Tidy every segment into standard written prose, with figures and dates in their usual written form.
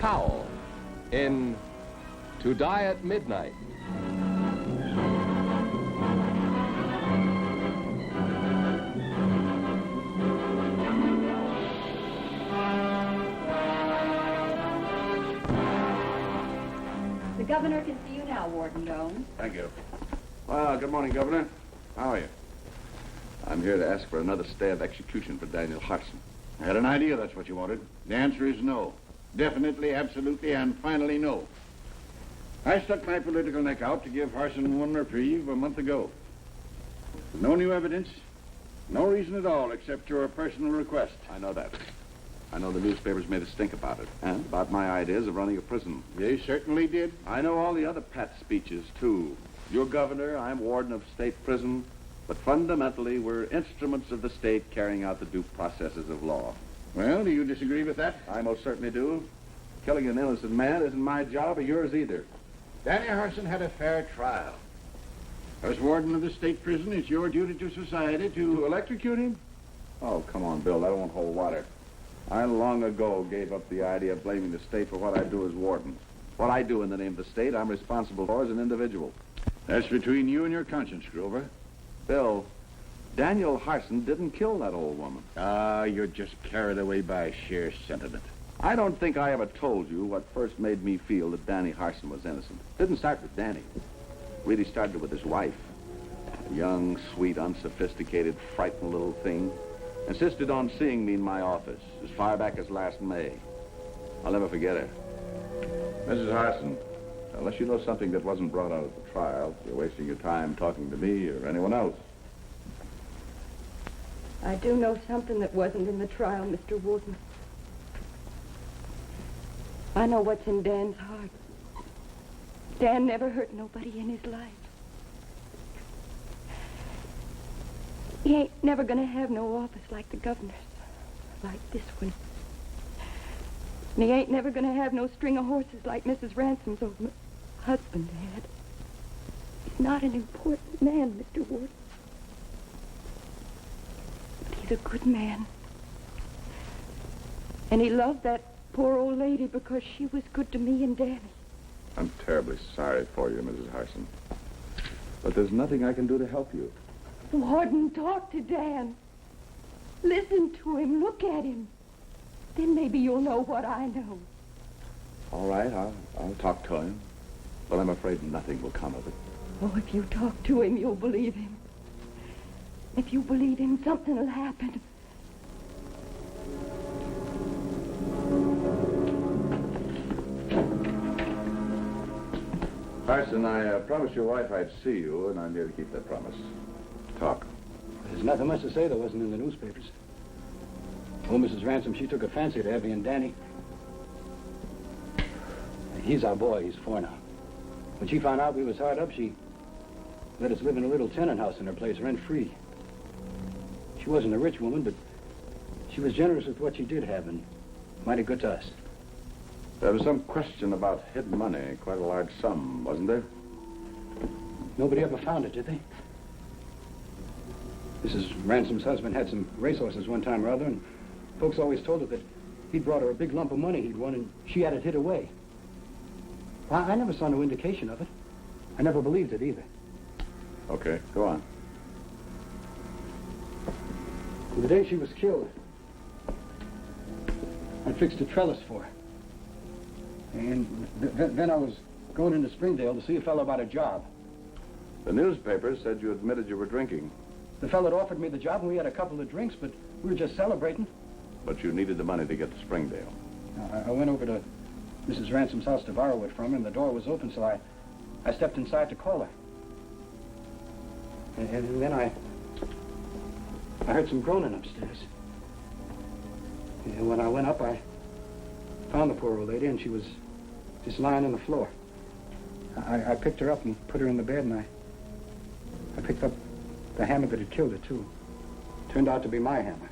Powell in To Die at Midnight. The governor can see you now, Warden Jones. Thank you. Well, good morning, Governor. How are you? I'm here to ask for another stay of execution for Daniel Harson. I had an idea that's what you wanted. The answer is no. Definitely, absolutely, and finally no. I stuck my political neck out to give Harson one reprieve a month ago. No new evidence, no reason at all except your personal request. I know that. I know the newspapers made a stink about it, and about my ideas of running a prison. They certainly did. I know all the other pat speeches, too. You're governor, I'm warden of state prison, but fundamentally, we're instruments of the state carrying out the due processes of law. Well, do you disagree with that? I most certainly do. Killing an innocent man isn't my job or yours either. Danny Harson had a fair trial. As warden of the state prison, it's your duty to society To electrocute him? Oh, come on, Bill, that won't hold water. I long ago gave up the idea of blaming the state for what I do as warden. What I do in the name of the state, I'm responsible for as an individual. That's between you and your conscience, Grover. Bill, Daniel Harson didn't kill that old woman. Ah, you're just carried away by sheer sentiment. I don't think I ever told you what first made me feel that Danny Harson was innocent. Didn't start with Danny. Really started with his wife. A young, sweet, unsophisticated, frightened little thing. Insisted on seeing me in my office as far back as last May. I'll never forget her. Mrs. Harson, unless you know something that wasn't brought out at the trial, you're wasting your time talking to me or anyone else. I do know something that wasn't in the trial, Mr. Warden. I know what's in Dan's heart. Dan never hurt nobody in his life. He ain't never gonna have no office like the governor's, like this one. And he ain't never gonna have no string of horses like Mrs. Ransom's old husband had. He's not an important man, Mr. Warden. But he's a good man. And he loved that poor old lady because she was good to me and Danny. I'm terribly sorry for you, Mrs. Harson. But there's nothing I can do to help you. Warden, talk to Dan. Listen to him. Look at him. Then maybe you'll know what I know. All right, I'll talk to him. But I'm afraid nothing will come of it. Oh, if you talk to him, you'll believe him. If you believe him, something will happen. Harson, I promised your wife I'd see you, and I'm here to keep that promise. Talk. There's nothing much to say that wasn't in the newspapers. Oh, Mrs. Ransom, she took a fancy to Evie and Danny. He's our boy. He's 4 now. When she found out we was hard up, she let us live in a little tenant house in her place, rent-free. She wasn't a rich woman, but she was generous with what she did have and mighty good to us. There was some question about hidden money, quite a large sum, wasn't there? Nobody ever found it, did they? Mrs. Ransom's husband had some racehorses one time or other, and folks always told her that he'd brought her a big lump of money he'd won, and she had it hid away. Well, I never saw no indication of it. I never believed it either. Okay, go on. The day she was killed, I fixed a trellis for her. And then I was going into Springdale to see a fellow about a job. The newspapers said you admitted you were drinking. The fellow had offered me the job, and we had a couple of drinks, but we were just celebrating. But you needed the money to get to Springdale. I went over to Mrs. Ransom's house to borrow it from her, and the door was open, so I stepped inside to call her. And then I heard some groaning upstairs. And when I went up, I found the poor old lady, and she was just lying on the floor. I picked her up and put her in the bed, and I picked up the hammer that had killed her, too. Turned out to be my hammer.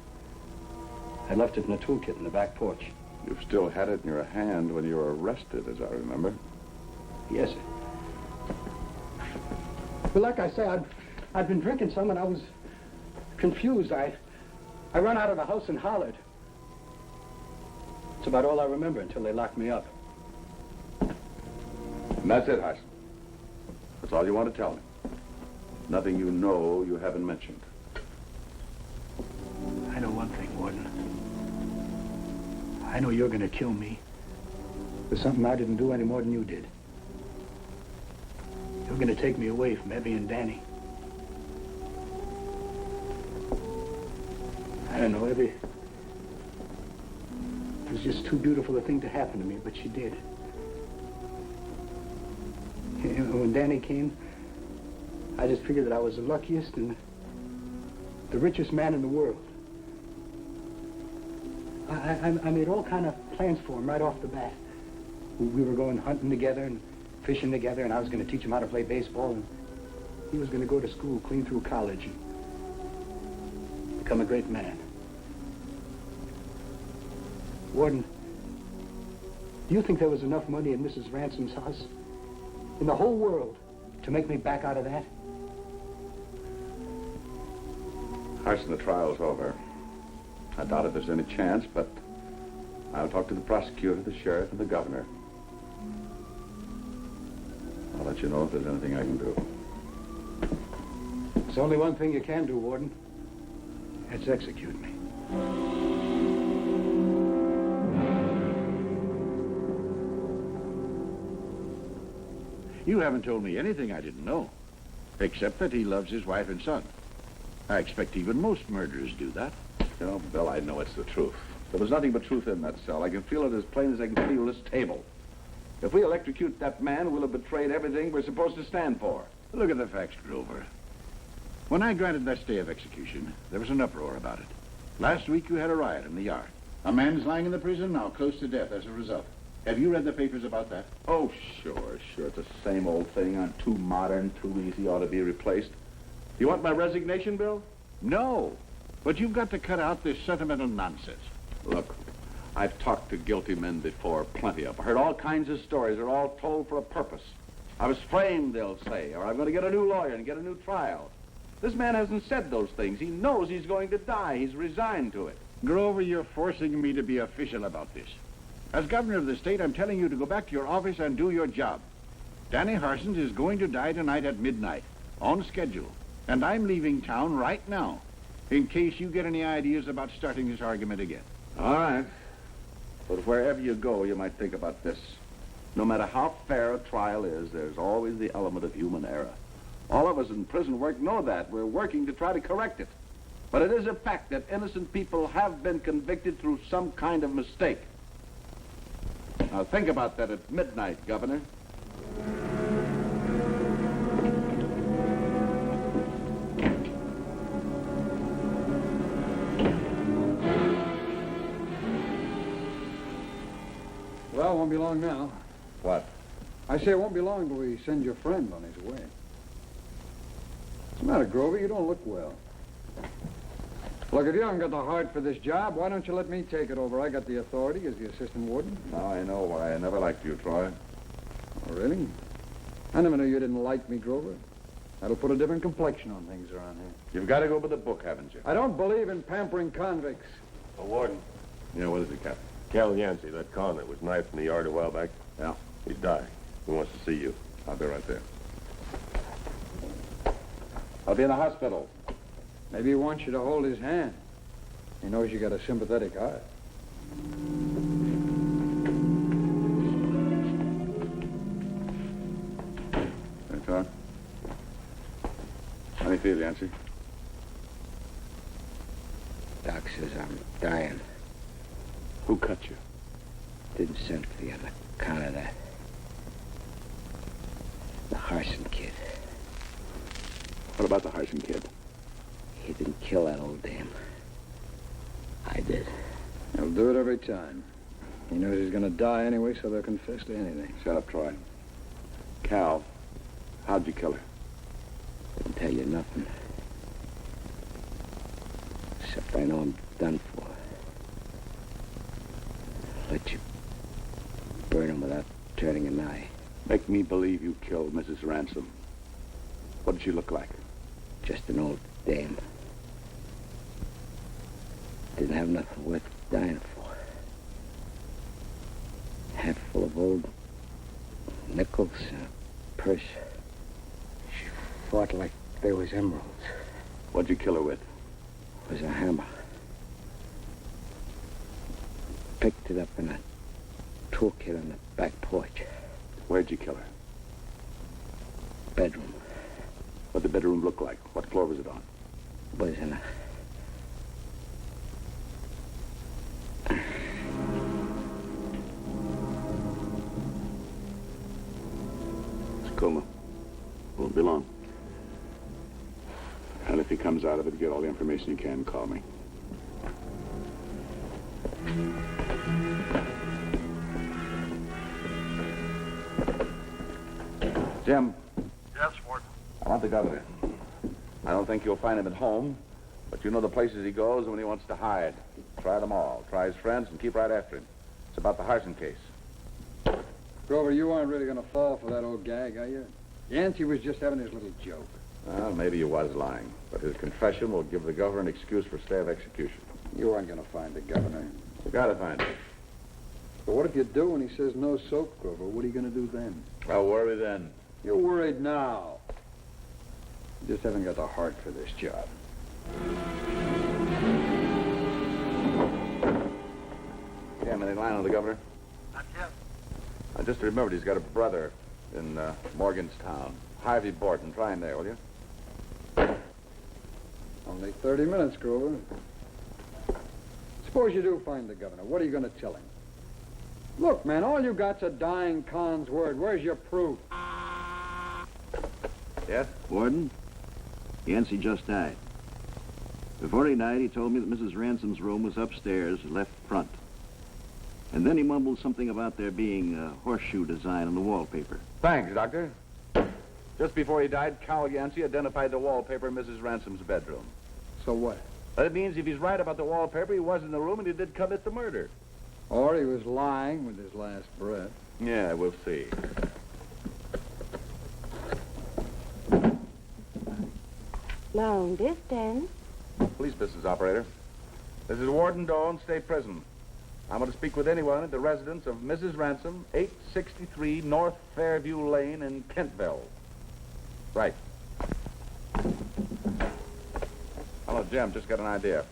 I left it in a toolkit in the back porch. You still had it in your hand when you were arrested, as I remember. Yes, sir. Well, like I say, I'd been drinking some, and I was confused. I run out of the house and hollered. It's about all I remember until they locked me up. And that's it, Harson. That's all you want to tell me. Nothing you know you haven't mentioned. I know one thing, Warden. I know you're going to kill me for something I didn't do any more than you did. You're going to take me away from Evie and Danny. I don't know, Evie. It was just too beautiful a thing to happen to me, but she did. You know, when Danny came, I just figured that I was the luckiest and the richest man in the world. I made all kind of plans for him right off the bat. We were going hunting together and fishing together, and I was going to teach him how to play baseball, and he was going to go to school clean through college and become a great man. Warden, do you think there was enough money in Mrs. Ransom's house, in the whole world, to make me back out of that? Harson, the trial's over. I doubt if there's any chance, but I'll talk to the prosecutor, the sheriff, and the governor. I'll let you know if there's anything I can do. There's only one thing you can do, Warden. That's execute me. You haven't told me anything I didn't know, except that he loves his wife and son. I expect even most murderers do that. You know, Bill, I know it's the truth. There was nothing but truth in that cell. I can feel it as plain as I can feel this table. If we electrocute that man, we'll have betrayed everything we're supposed to stand for. Look at the facts, Grover. When I granted that stay of execution, there was an uproar about it. Last week you had a riot in the yard. A man's lying in the prison now, close to death as a result. Have you read the papers about that? Oh, sure. It's the same old thing. I'm too modern, too easy, ought to be replaced. You want my resignation, Bill? No. But you've got to cut out this sentimental nonsense. Look, I've talked to guilty men before, plenty of them. Heard all kinds of stories. They're all told for a purpose. I was framed, they'll say, or I'm going to get a new lawyer and get a new trial. This man hasn't said those things. He knows he's going to die. He's resigned to it. Grover, you're forcing me to be official about this. As governor of the state, I'm telling you to go back to your office and do your job. Danny Harsons is going to die tonight at midnight, on schedule. And I'm leaving town right now, in case you get any ideas about starting this argument again. All right. But wherever you go, you might think about this. No matter how fair a trial is, there's always the element of human error. All of us in prison work know that. We're working to try to correct it. But it is a fact that innocent people have been convicted through some kind of mistake. Now think about that at midnight, Governor. Well, it won't be long now. What? I say it won't be long till we send your friend on his way. What's the matter, Grover? You don't look well. Look, if you haven't got the heart for this job, why don't you let me take it over? I got the authority as the assistant warden. Now I know why I never liked you, Troy. Oh, really? I never knew you didn't like me, Grover. That'll put a different complexion on things around here. You've got to go by the book, haven't you? I don't believe in pampering convicts. A warden. Yeah, what is it, Captain? Cal Yancey, that con that was knifed in the yard a while back. Yeah. He's dying. He wants to see you. I'll be right there. I'll be in the hospital. Maybe he wants you to hold his hand. He knows you got a sympathetic heart. Hey, Todd. How do you feel, Yancey? Doc says I'm dying. Who cut you? Didn't send for you on account of that. The Harson kid. What about the Harson kid? He didn't kill that old dame. I did. He'll do it every time. He knows he's going to die anyway, so they'll confess to anything. Shut up, Troy. Cal, how'd you kill her? Didn't tell you nothing. Except I know I'm done for. Let you burn him without turning an eye. Make me believe you killed Mrs. Ransom. What did she look like? Just an old dame. Didn't have nothing worth dying for. Handful of old Nickels and a purse. She fought like they was emeralds. What'd you kill her with? It was a hammer. Picked it up in a toolkit on the back porch. Where'd you kill her? Bedroom. What'd the bedroom look like? What floor was it on? Was in a... It's a coma. Won't be long. And if he comes out of it, get all the information you can, call me. Jim. Yes, Warden. I want the governor. I don't think you'll find him at home, but you know the places he goes when he wants to hide. Try them all. Try his friends and keep right after him. It's about the Harson case. Grover, you aren't really going to fall for that old gag, are you? Yancey was just having his little joke. Well, maybe he was lying, but his confession will give the governor an excuse for stay of execution. You aren't going to find the governor. You gotta find him. But what if you do and he says no soap, Grover? What are you going to do then? I'll worry then. You're worried now. You just haven't got the heart for this job. Yeah, anything lying on the governor? Not yet. I just remembered he's got a brother in Morganstown. Harvey Borton. Try him there, will you? Only 30 minutes, Grover. Suppose you do find the governor. What are you going to tell him? Look, man, all you got's a dying con's word. Where's your proof? Yes? Warden, Yancey just died. Before he died, he told me that Mrs. Ransom's room was upstairs, left front. And then he mumbled something about there being a horseshoe design on the wallpaper. Thanks, Doctor. Just before he died, Cal Yancey identified the wallpaper in Mrs. Ransom's bedroom. So what? That means if he's right about the wallpaper, he was in the room and he did commit the murder. Or he was lying with his last breath. Yeah, we'll see. Long distance. Police business operator. This is Warden Doan, State Prison. I'm going to speak with anyone at the residence of Mrs. Ransom, 863 North Fairview Lane in Kentville. Right. Hello, Jim. Just got an idea.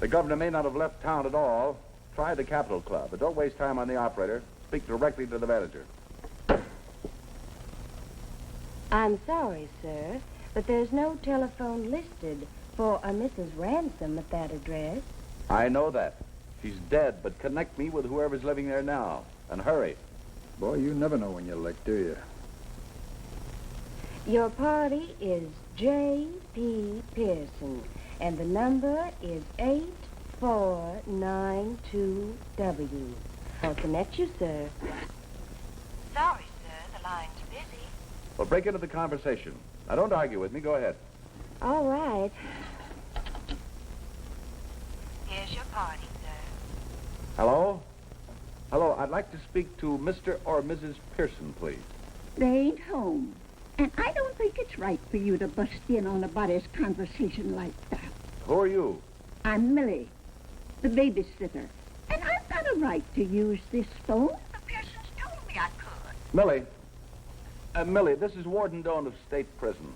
The governor may not have left town at all. Try the Capitol Club, but don't waste time on the operator. Speak directly to the manager. I'm sorry, sir, but there's no telephone listed for a Mrs. Ransom at that address. I know that. She's dead, but connect me with whoever's living there now. And hurry. Boy, you never know when you lick, do you? Your party is J.P. Pearson, and the number is 8492W. I'll connect you, sir. Sorry, sir, the line's busy. Well, break into the conversation. Now, don't argue with me. Go ahead. All right. Here's your party, sir. Hello? Hello, I'd like to speak to Mr. or Mrs. Pearson, please. They ain't home. And I don't think it's right for you to bust in on a body's conversation like that. Who are you? I'm Millie, the babysitter. And I've got a right to use this phone. The Pearsons told me I could. Millie. Millie, this is Warden Doan of State Prison.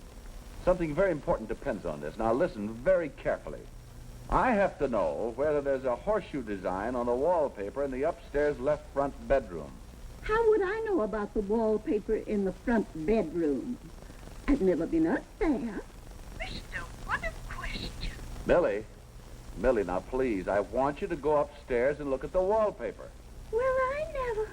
Something very important depends on this. Now, listen very carefully. I have to know whether there's a horseshoe design on the wallpaper in the upstairs left front bedroom. How would I know about the wallpaper in the front bedroom? I've never been up there. Mister, what a question. Millie, now please, I want you to go upstairs and look at the wallpaper. Well, I never.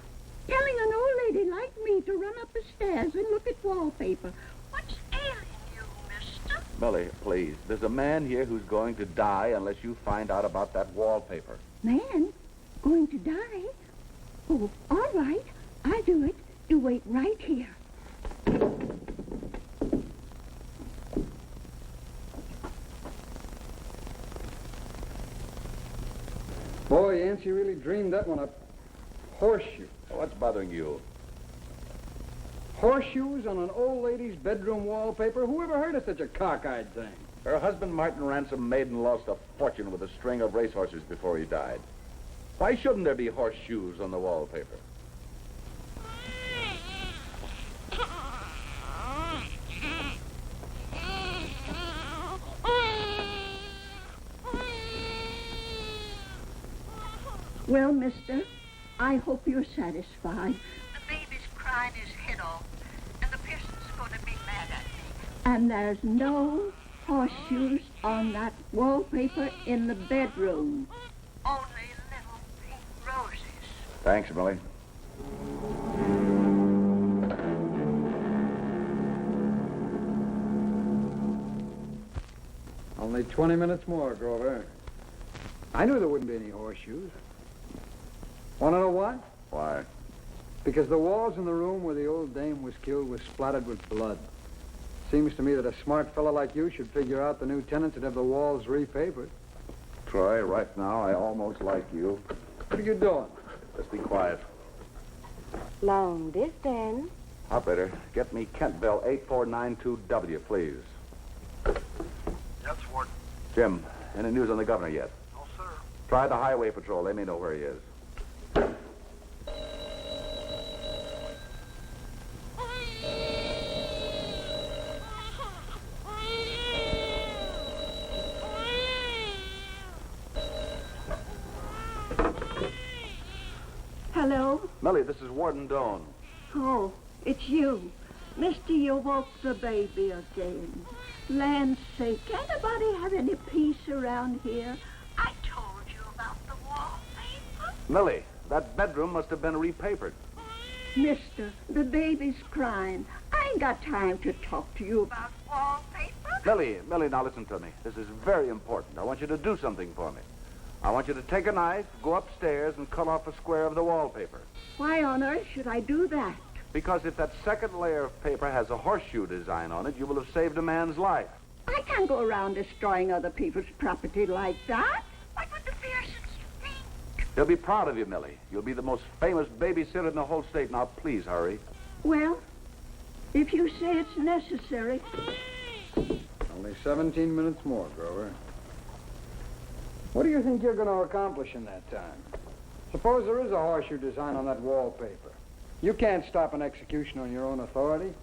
Telling an old lady like me to run up the stairs and look at wallpaper. What's ailing you, mister? Millie, please, there's a man here who's going to die unless you find out about that wallpaper. Man? Going to die? Oh, all right. I'll do it. You wait right here. Boy, Yancey really dreamed that one up. Horseshoe. What's bothering you? Horseshoes on an old lady's bedroom wallpaper? Who ever heard of such a cockeyed thing? Her husband, Martin Ransom, made and lost a fortune with a string of racehorses before he died. Why shouldn't there be horseshoes on the wallpaper? Well, mister, I hope you're satisfied. The baby's crying his head off, and the Pearson's going to be mad at me. And there's no horseshoes on that wallpaper in the bedroom. Only little pink roses. Thanks, Millie. Only 20 minutes more, Grover. I knew there wouldn't be any horseshoes. Want to know why? Why? Because the walls in the room where the old dame was killed were splattered with blood. Seems to me that a smart fellow like you should figure out the new tenants would have the walls repapered. Troy, right now, I almost like you. What are you doing? Just be quiet. Long distance. Operator, get me Kentville 8492W, please. Yes, Warden. Jim, any news on the governor yet? No, sir. Try the highway patrol. They may know where he is. Hello? Millie, this is Warden Doan. Oh, it's you. Mister, you woke the baby again. Land's sake, can't anybody have any peace around here? I told you about the wallpaper. Millie, that bedroom must have been repapered. Mister, the baby's crying. I ain't got time to talk to you about Wallpaper? Millie, now listen to me. This is very important. I want you to do something for me. I want you to take a knife, go upstairs, and cut off a square of the wallpaper. Why on earth should I do that? Because if that second layer of paper has a horseshoe design on it, you will have saved a man's life. I can't go around destroying other people's property like that. What would the Pearsons think? He'll be proud of you, Millie. You'll be the most famous babysitter in the whole state. Now, please hurry. Well, if you say it's necessary. Only 17 minutes more, Grover. What do you think you're going to accomplish in that time? Suppose there is a horseshoe design on that wallpaper. You can't stop an execution on your own authority.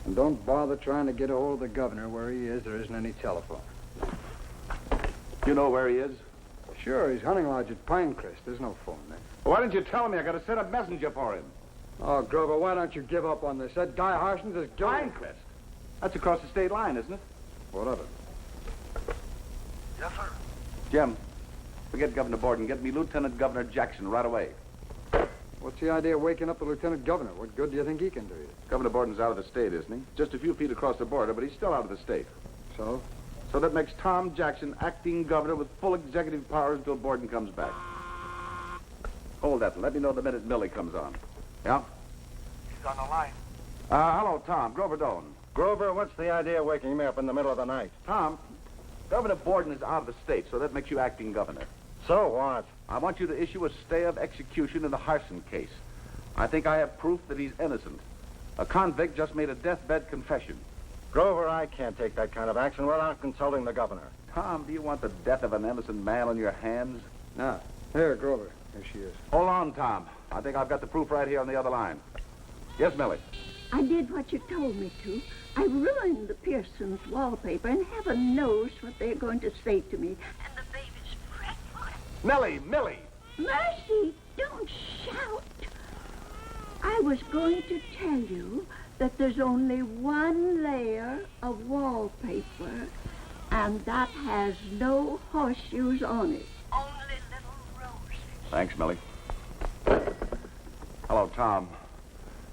And don't bother trying to get a hold of the governor where he is. There isn't any telephone. You know where he is? Sure, he's hunting lodge at Pinecrest. There's no phone there. Why didn't you tell me? I got to send a messenger for him. Oh, Grover, why don't you give up on this? That guy Harson's is guilty. Pinecrest? That's across the state line, isn't it? What of it? Yes, sir. Jim, forget Governor Borden. Get me Lieutenant Governor Jackson right away. What's the idea of waking up the lieutenant governor? What good do you think he can do you? Governor Borden's out of the state, isn't he? Just a few feet across the border, but he's still out of the state. So? So that makes Tom Jackson acting governor with full executive powers until Borden comes back. Hold that. Let me know the minute Millie comes on. Yeah? He's on the line. Hello, Tom. Grover Doan. Grover, what's the idea of waking me up in the middle of the night? Tom, Governor Borden is out of the state, so that makes you acting governor. So what? I want you to issue a stay of execution in the Harson case. I think I have proof that he's innocent. A convict just made a deathbed confession. Grover, I can't take that kind of action without consulting the governor. Tom, do you want the death of an innocent man on your hands? No. Here, Grover. Here she is. Hold on, Tom. I think I've got the proof right here on the other line. Yes, Millie? I did what you told me to. I ruined the Pearsons' wallpaper, and heaven knows what they're going to say to me. And the baby's fretful. Millie! Mercy, don't shout. I was going to tell you that there's only one layer of wallpaper, and that has no horseshoes on it. Only little roses. Thanks, Millie. Hello, Tom.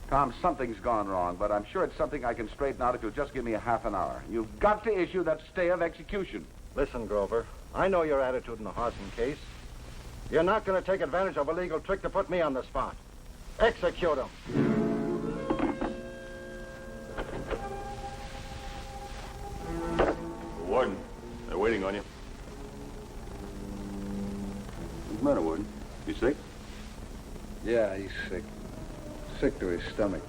Tom, something's gone wrong, but I'm sure it's something I can straighten out if you'll just give me a half an hour. You've got to issue that stay of execution. Listen, Grover, I know your attitude in the Harson case. You're not going to take advantage of a legal trick to put me on the spot. Execute him. Warden, they're waiting on you. What's the matter, Warden? You sick? Yeah, he's sick. Sick to his stomach.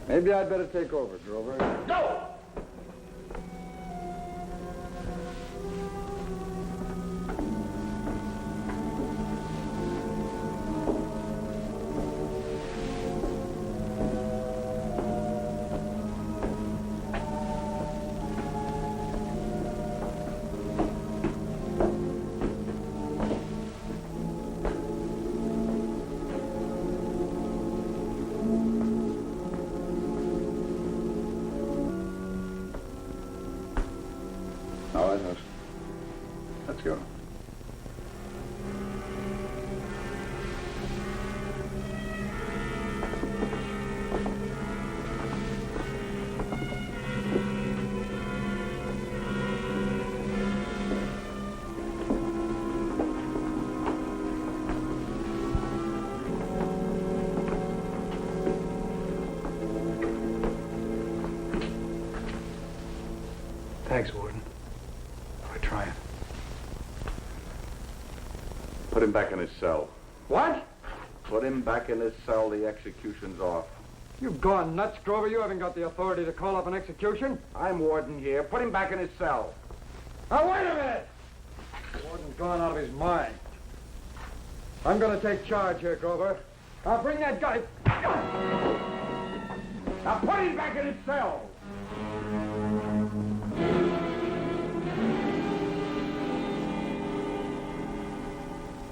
Maybe I'd better take over, Grover. Go! go. Thanks, Warden. For trying. Put him back in his cell. What? Put him back in his cell. The execution's off. You've gone nuts, Grover. You haven't got the authority to call off an execution. I'm warden here. Put him back in his cell. Now, wait a minute! The warden's gone out of his mind. I'm going to take charge here, Grover. I'll bring that guy. Now, put him back in his cell.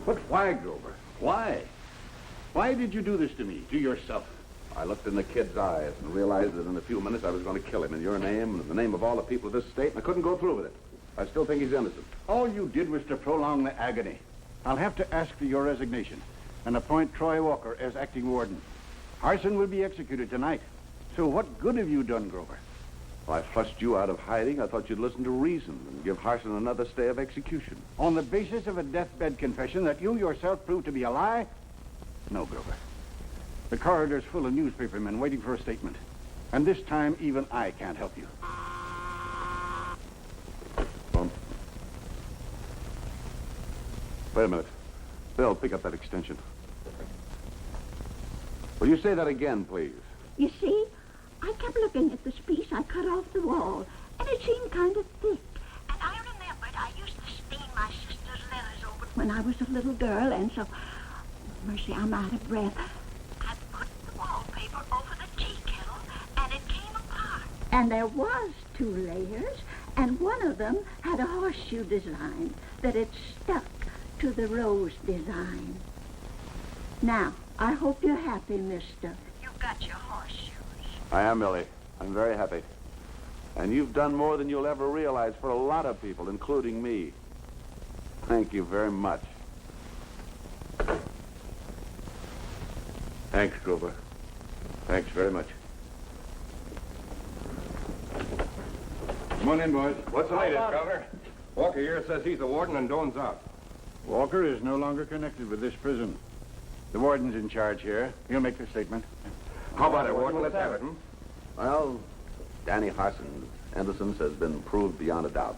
But why, Grover? Why? Why did you do this to me, to yourself? I looked in the kid's eyes and realized that in a few minutes I was going to kill him in your name and in the name of all the people of this state, and I couldn't go through with it. I still think he's innocent. All you did was to prolong the agony. I'll have to ask for your resignation and appoint Troy Walker as acting warden. Harson will be executed tonight. So what good have you done, Grover? Well, I flushed you out of hiding. I thought you'd listen to reason and give Harson another stay of execution. On the basis of a deathbed confession that you yourself proved to be a lie? No, Grover. The corridor's full of newspapermen waiting for a statement. And this time, even I can't help you. Wait a minute. Bill, pick up that extension. Will you say that again, please? You see, I kept looking at the piece I cut off the wall, and it seemed kind of thick. And I remembered I used to stain my sister's letters over when I was a little girl, and so... Mercy, I'm out of breath. I put the wallpaper over the tea kettle, and it came apart. And there was 2 layers, and one of them had a horseshoe design that it stuck to the rose design. Now, I hope you're happy, mister. You've got your horseshoes. I am, Millie. I'm very happy. And you've done more than you'll ever realize for a lot of people, including me. Thank you very much. Thanks, Grover. Thanks very much. Come on in, boys. What's the latest, Governor? Walker here says he's the warden and Doan's out. Walker is no longer connected with this prison. The warden's in charge here. He'll make the statement. How about it, Warden? Let's have it, Well, Danny Harson's innocence has been proved beyond a doubt.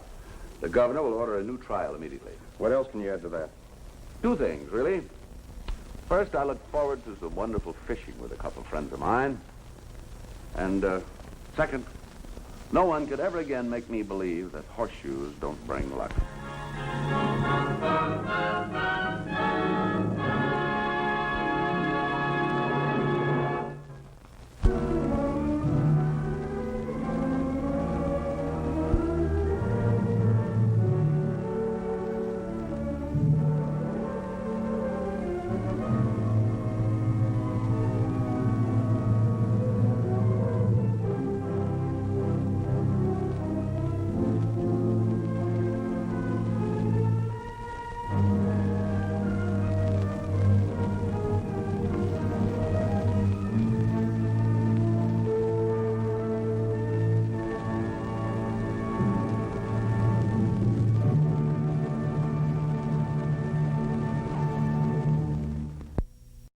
The governor will order a new trial immediately. What else can you add to that? 2 things, really. First, I look forward to some wonderful fishing with a couple of friends of mine. And, second, no one could ever again make me believe that horseshoes don't bring luck.